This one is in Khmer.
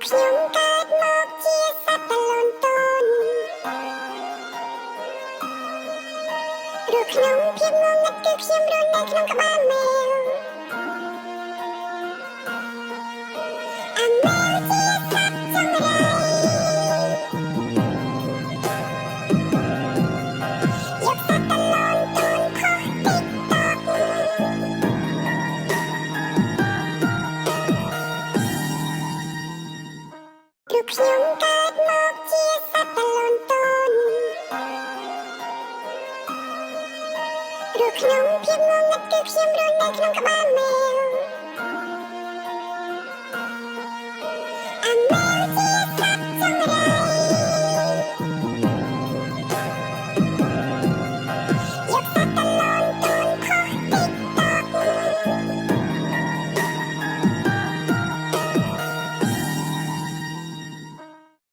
ខ្ញុំកើតមកជាសត្វតលន់តូនឬក្នុងភាពងងឹតគឺខ្ញុំរស់នៅក្នុងក្បាលមេវអាមេវជាសត្វចង្រៃយកសត្វតលន់តូនផុសតិចតក់ឬខ្ញុំកើតមកជាសត្វតលន់តូនឬក្នុងភាពងងឹតគឺខ្ញុំរស់នៅក្នុងក្បាលមេវ